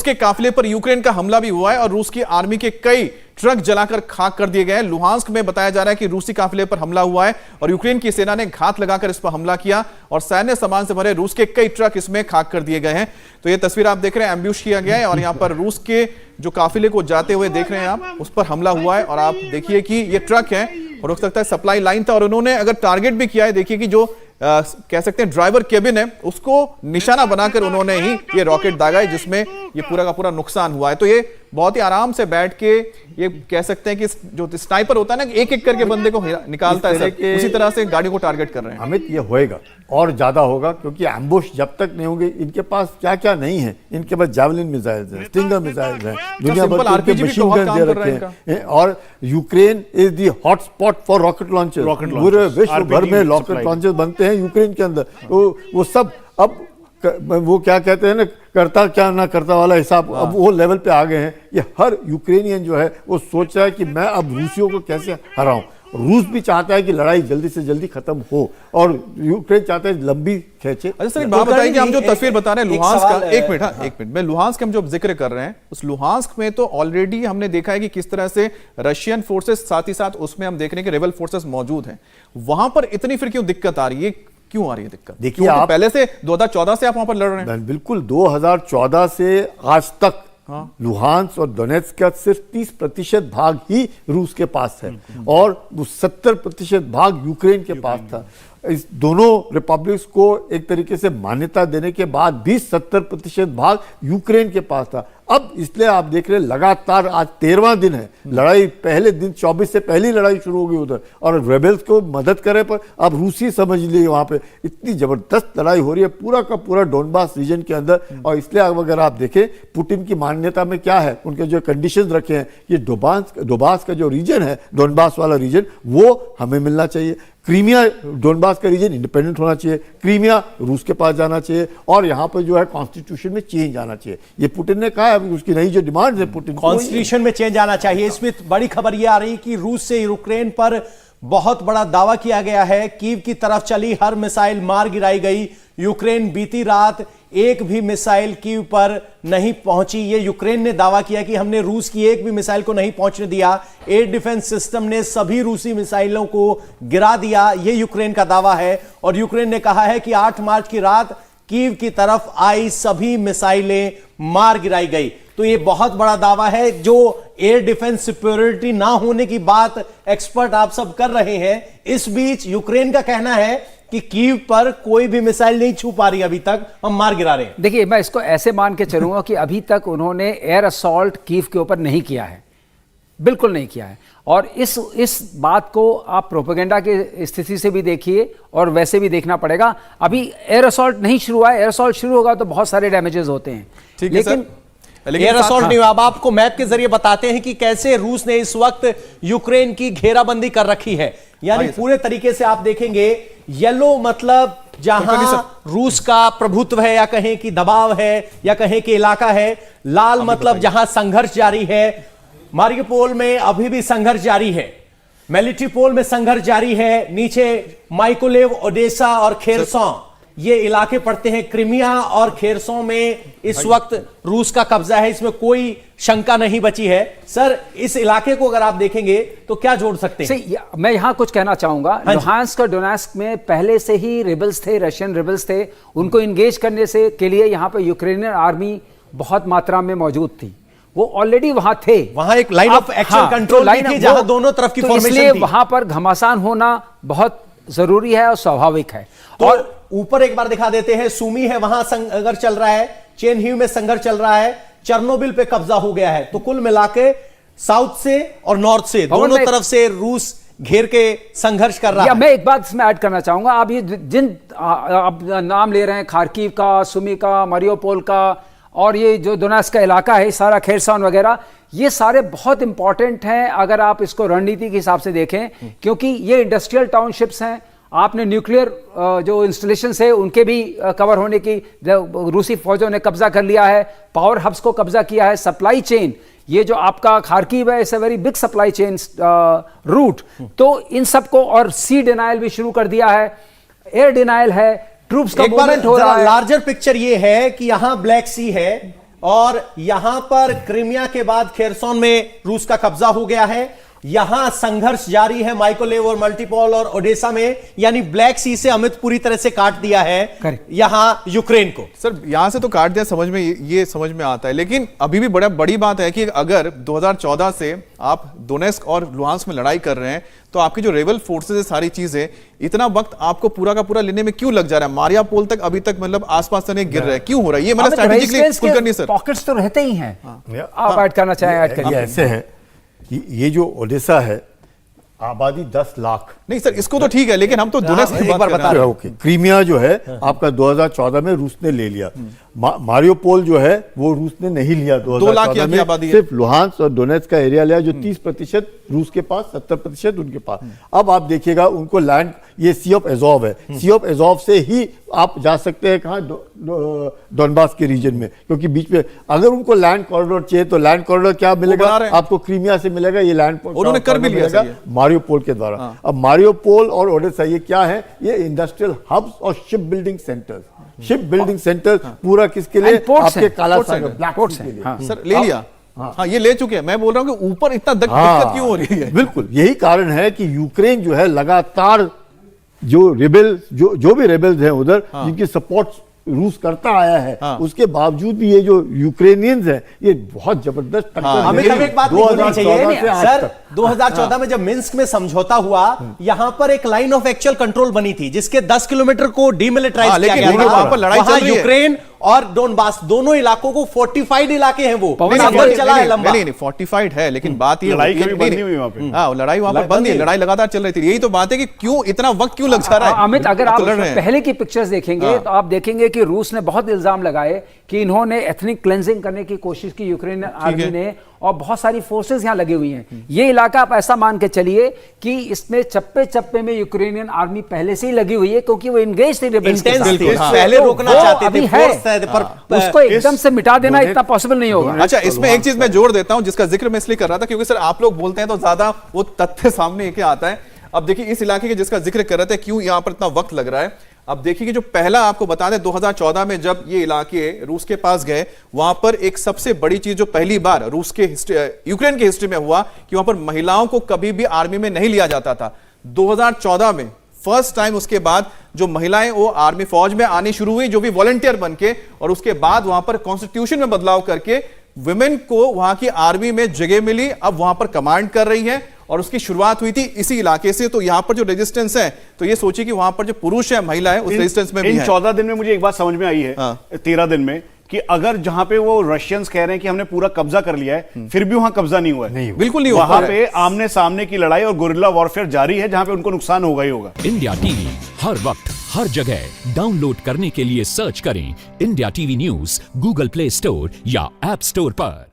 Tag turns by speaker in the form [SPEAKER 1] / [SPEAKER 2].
[SPEAKER 1] के काफिले पर यूक्रेन का हमला भी हुआ है और रूस की आर्मी के कई ट्रक जलाकर खाक कर दिए गए हैं। लुहांस्क में बताया जा रहा है कि रूसी काफिले पर हमला हुआ है और यूक्रेन की सेना ने घात लगाकर इस पर हमला किया और सैन्य सामान से भरे रूस के कई ट्रक इसमें खाक कर दिए गए हैं। तो ये तस्वीर आप देख रहे हैं, एम्ब्यूश किया गया है और यहाँ पर रूस के जो काफिले को जाते हुए देख रहे हैं आप, उस पर हमला हुआ है और आप देखिए कि ये ट्रक है और हो सकता है सप्लाई लाइन था और उन्होंने अगर टारगेट भी किया है, देखिए कि जो कह सकते हैं ड्राइवर केबिन है उसको निशाना बनाकर उन्होंने ही ये रॉकेट दागा है जिसमें ये पूरा का पूरा नुकसान हुआ है। तो ये बहुत ही आराम से बैठ के ये कह सकते हैं कि जो स्नाइपर होता है ना, एक एक करके बंदे को निकालता है, उसी तरह से गाड़ी को टारगेट कर रहे हैं।
[SPEAKER 2] अमित, ये होएगा और ज्यादा होगा क्योंकि एम्बुश जब तक नहीं होंगे, इनके पास क्या क्या नहीं है, इनके पास जावलिन मिसाइल्स हैं, स्टिंगर मिसाइल्स हैं, दुनिया भर के मशीन गन दे रखे हैं और Ukraine is the hotspot for rocket launcher. पूरे विश्व भर में रॉकेट लॉन्चर बनते हैं यूक्रेन के अंदर। वो सब अब वो क्या कहते हैं ना, करता क्या ना करता वाला हिसाब अब वो लेवल पे आ गए हैं। ये हर यूक्रेनियन जो है वो सोच रहा है कि मैं अब रूसियों को कैसे हराऊं। रूस भी चाहता है कि लड़ाई जल्दी से जल्दी खत्म हो और यूक्रेन चाहता है लंबी खींचे।
[SPEAKER 1] अच्छा सर, एक बात बताइए कि हम जो तस्वीर बता रहे हैं लुहांस्क का, एक मिनट मैं लुहांस्क हम जो जिक्र कर रहे हैं उस लुहांस्क में तो ऑलरेडी हमने देखा है कि किस तरह से रशियन फोर्सेस, साथ ही साथ उसमें हम देख रहे हैं कि रेबल फोर्सेस मौजूद हैं। वहां पर इतनी फिर क्यों दिक्कत आ रही है, क्यों आ रही है दिक्कत?
[SPEAKER 2] देखिए, आप
[SPEAKER 1] पहले से 2014 से आप वहां पर लड़ रहे हैं।
[SPEAKER 2] बिल्कुल, 2014 से आज तक लुहांस्क और डोनेट्स्क का सिर्फ 30% भाग ही रूस के पास है और वो 70% भाग यूक्रेन के पास था। इस दोनों रिपब्लिक्स को एक तरीके से मान्यता देने के बाद भी 70% भाग यूक्रेन के पास था। अब इसलिए आप देख रहे हैं लगातार आज 13वां दिन है लड़ाई। पहले दिन 24 से पहली लड़ाई शुरू हो गई उधर और रेबल्स को मदद करे पर अब रूसी समझ लिए वहां पे इतनी जबरदस्त लड़ाई हो रही है पूरा का पूरा डोनबास रीजन के अंदर। और इसलिए अगर आप देखें पुतिन की मान्यता में क्या है, उनके जो कंडीशंस रखे हैं, ये डोबास का जो रीजन है, डोनबास वाला रीजन, वो हमें मिलना चाहिए। क्रीमिया, डोनबास का रीजन इंडिपेंडेंट होना चाहिए, क्रीमिया रूस के पास जाना चाहिए और यहाँ पर जो है कॉन्स्टिट्यूशन में चेंज आना चाहिए। ये पुतिन ने कहा है, उसकी नई जो डिमांड है पुतिन,
[SPEAKER 3] कॉन्स्टिट्यूशन में चेंज आना चाहिए। इसमें बड़ी खबर ये आ रही कि रूस से यूक्रेन पर बहुत बड़ा दावा किया गया है। कीव की तरफ चली हर मिसाइल मार गिराई गई। यूक्रेन बीती रात एक भी मिसाइल कीव पर नहीं पहुंची। ये यूक्रेन ने दावा किया कि हमने रूस की एक भी मिसाइल को नहीं पहुंचने दिया। एयर डिफेंस सिस्टम ने सभी रूसी मिसाइलों को गिरा दिया, ये यूक्रेन का दावा है। और यूक्रेन ने कहा है कि 8 मार्च की रात कीव की तरफ आई सभी मिसाइलें मार गिराई गई। तो ये बहुत बड़ा दावा है। जो एयर डिफेंस सिक्योरिटी ना होने की बात एक्सपर्ट आप सब कर रहे हैं, इस बीच यूक्रेन का कहना है कि कीव पर कोई भी मिसाइल नहीं छू पा रही, अभी तक हम मार गिरा रहे हैं।
[SPEAKER 4] देखिए, मैं इसको ऐसे मान के चलूंगा कि अभी तक उन्होंने एयर असॉल्ट कीव के ऊपर नहीं किया है, बिल्कुल नहीं किया है। और इस बात को आप प्रोपेगेंडा की स्थिति से भी देखिए और वैसे भी देखना पड़ेगा। अभी एयर असॉल्ट नहीं शुरू हुआ है, एयर असॉल्ट शुरू होगा तो बहुत सारे डैमेजेस होते हैं, लेकिन
[SPEAKER 3] एयर असॉल्ट नहीं हुआ। अब आपको मैप के जरिए बताते हैं कि कैसे रूस ने इस वक्त यूक्रेन की घेराबंदी कर रखी है। यानी पूरे तरीके से आप देखेंगे, येलो मतलब जहां रूस का प्रभुत्व है या कहें कि दबाव है या कहें कि इलाका है। लाल मतलब जहां संघर्ष जारी है। मारियोपोल में अभी भी संघर्ष जारी है, मेलिटोपोल में संघर्ष जारी है। नीचे माइकोलेव, ओडेसा और खेरसों ये इलाके पड़ते हैं। क्रीमिया और खेरसों में इस वक्त रूस का कब्जा है, इसमें कोई शंका नहीं बची है। सर, इस इलाके को अगर आप देखेंगे तो क्या जोड़ सकते हैं?
[SPEAKER 4] मैं यहां कुछ कहना चाहूंगा। लुहांस्क और डोनेट्स्क में पहले से ही रेबल्स थे, रशियन रेबल्स थे। उनको इंगेज करने से के लिए यहां पर यूक्रेनियन आर्मी बहुत मात्रा में मौजूद थी, वो ऑलरेडी वहां थे।
[SPEAKER 3] वहां एक लाइन ऑफ एक्शन कंट्रोल थी जहां दोनों तरफ की फॉर्मेशन थी।
[SPEAKER 4] इसलिए वहां पर घमासान होना बहुत जरूरी है और स्वाभाविक है।
[SPEAKER 3] और ऊपर एक बार दिखा देते हैं, सूमी है, वहां संघर्ष चल रहा है। चेनहिव में संघर्ष चल रहा है। चेर्नोबिल पे कब्जा हो गया है। तो कुल मिलाके साउथ से और नॉर्थ से दोनों तरफ से रूस घेर के संघर्ष कर रहा है।
[SPEAKER 4] मैं एक बात इसमें ऐड करना चाहूंगा। आप ये जिन आप नाम ले रहे हैं, खार्किव का, सुमी का, मारियोपोल का और ये जो डोनेट्स्क का इलाका है, सारा खेरसॉन वगैरह, ये सारे बहुत इंपॉर्टेंट हैं अगर आप इसको रणनीति के हिसाब से देखें, क्योंकि ये इंडस्ट्रियल टाउनशिप्स हैं। आपने न्यूक्लियर जो इंस्टॉलेशन है उनके भी कवर होने की रूसी फौजों ने कब्जा कर लिया है। पावर हब्स को कब्जा किया है। सप्लाई चेन, ये जो आपका खार्किव है, it's a very big supply chain route. तो इन सबको, और सी डिनाइल भी शुरू कर दिया है, एयर डिनाइल है, ट्रूप्स का मूवमेंट हो रहा है।
[SPEAKER 3] लार्जर पिक्चर ये है कि यहां ब्लैक सी है और यहां पर क्रीमिया के बाद खेरसोन में रूस का कब्जा हो गया है। यहां संघर्ष जारी है माइकोलेव और मल्टीपोल और ओडेसा में, यानी ब्लैक सी से अमित पूरी तरह से काट दिया है यहां यूक्रेन को।
[SPEAKER 1] सर यहां से तो काट दिया, समझ में ये समझ में आता है, लेकिन अभी भी बड़ी बात है कि अगर 2014 से आप डोनेस्क और लुहांस्क में लड़ाई कर रहे हैं तो आपकी जो रेबल फोर्सेस है, सारी चीजें, इतना वक्त आपको पूरा का पूरा लेने में क्यों लग जा रहा है? मारियापोल तक अभी तक मतलब आसपास से नहीं गिर रहा है, क्यों हो रहा है ये? मतलब स्ट्रेटेजिकली कुलकर्णी सर,
[SPEAKER 4] पॉकेट्स तो रहते ही हैं। आप ऐड करना चाहें, ऐड करिए।
[SPEAKER 2] ऐसे है, ये जो ओडेसा है, आबादी 10 लाख।
[SPEAKER 1] नहीं सर, इसको तो ठीक है, लेकिन हम तो डोनेस्क की बात कर रहे हैं।
[SPEAKER 2] ओके, क्रीमिया जो है आपका 2014 में रूस ने ले लिया। मारियोपोल जो है वो रूस ने नहीं लिया 2014 में, सिर्फ लुहांस्क और डोनेट्स्क का एरिया लिया, जो 30% रूस के पास, 70% उनके पास। अब आप देखिएगा उनको लैंड, ये सी ऑफ एजोव है, सी ऑफ एजोव से ही आप जा सकते हैं कहाँ, डोनबास के रीजन में, क्योंकि बीच में अगर उनको लैंड कॉरिडोर चाहिए तो लैंड कॉरिडोर क्या मिलेगा आपको? क्रीमिया से मिलेगा, ये लैंड
[SPEAKER 1] उन्होंने कर भी लिया
[SPEAKER 2] मारियोपोल के द्वारा। अब मारियोपोल और ओडेसा ये क्या है? ये इंडस्ट्रियल हब्स और ship building centre, ship building centre पूरा किसके लिए? आपके काला सागर, ब्लैक सी के लिए।
[SPEAKER 1] सर ले लिया, हाँ ये ले चुके हैं। मैं बोल रहा हूं कि ऊपर इतना दिक्कत क्यों हो रही है?
[SPEAKER 2] बिल्कुल यही कारण है कि यूक्रेन जो है लगातार जो रेबेल, जो भी रेबेल्स हैं उधर, जिनकी सपोर्ट रूस करता आया है, उसके बावजूद भी ये जो यूक्रेनियंस हैं ये बहुत जबरदस्त टक्कर।
[SPEAKER 3] हमें एक बात नहीं होनी चाहिए सर, 2014 में जब मिन्स्क में समझौता हुआ, यहां पर एक लाइन ऑफ एक्चुअल कंट्रोल बनी थी जिसके 10 किलोमीटर को डीमिलिटराइज किया गया था।
[SPEAKER 1] वहां पर लड़ाई चल रही है।
[SPEAKER 3] यूक्रेन और डोनबास दोनों इलाकों को फोर्टिफाइड इलाके हैं, वो चला है लंबा।
[SPEAKER 1] नहीं फोर्टिफाइड है, लेकिन बात ये
[SPEAKER 5] लड़ाई कभी बंद नहीं हुई वहां पे।
[SPEAKER 1] हाँ लड़ाई वहां पर बंद है, लड़ाई लगातार चल रही थी। यही तो बात है कि क्यों इतना वक्त क्यों लग जा रहा है?
[SPEAKER 4] अमित, अगर आप पहले की पिक्चर्स देखेंगे तो आप देखेंगे कि रूस ने बहुत इल्जाम लगाए कि इन्होंने एथनिक क्लेंजिंग करने की कोशिश की यूक्रेन आर्मी ने, और बहुत सारी फोर्सेस यहां लगी हुई हैं। ये इलाका आप ऐसा मान के चलिए कि इसमें चप्पे चप्पे में यूक्रेनियन आर्मी पहले से ही लगी हुई है, क्योंकि वो एंगेज थी रेबल्स के साथ।
[SPEAKER 3] पहले रोकना चाहते थे, फोर्स है, पर
[SPEAKER 4] उसको एकदम से मिटा देना इतना पॉसिबल नहीं होगा।
[SPEAKER 1] अच्छा, इसमें एक चीज मैं जोड़ देता हूं जिसका जिक्र मैं इसलिए कर रहा था क्योंकि सर आप लोग बोलते हैं तो ज्यादा वो तथ्य सामने क्या आता है। अब देखिए इस इलाके के जिसका जिक्र कर रहे थे, क्यों यहां पर इतना वक्त लग रहा है। अब देखिए कि जो पहला आपको बता दें, 2014 में जब ये इलाके रूस के पास गए, वहां पर एक सबसे बड़ी चीज जो पहली बार रूस के यूक्रेन की हिस्ट्री में हुआ कि वहां पर महिलाओं को कभी भी आर्मी में नहीं लिया जाता था। 2014 में फर्स्ट टाइम उसके बाद जो महिलाएं वो आर्मी फौज में आनी शुरू हुई, जो भी वॉलंटियर बनके, और उसके बाद वहां पर कॉन्स्टिट्यूशन में बदलाव करके विमेन को वहां की आर्मी में जगह मिली। अब वहां पर कमांड कर रही हैं और उसकी शुरुआत हुई थी इसी इलाके से। तो यहां पर जो रेजिस्टेंस है, तो ये सोचिए कि वहां पर जो पुरुष है, महिला है, उस रेजिस्टेंस में भी
[SPEAKER 5] इन
[SPEAKER 1] है।
[SPEAKER 5] 14 दिन में मुझे एक बात समझ में आई है, 13 दिन में, कि अगर जहां पे वो रशियंस कह रहे हैं कि हमने पूरा कब्जा कर लिया है, फिर भी वहां कब्जा नहीं हुआ है।
[SPEAKER 1] बिल्कुल नहीं हुआ।
[SPEAKER 5] वहां पे आमने सामने की लड़ाई और गुरिल्ला वॉरफेयर जारी है, जहां पे उनको नुकसान होगा ही होगा।
[SPEAKER 6] इंडिया टीवी हर वक्त हर जगह डाउनलोड करने के लिए सर्च करें India TV news Google play store या ऐप स्टोर पर।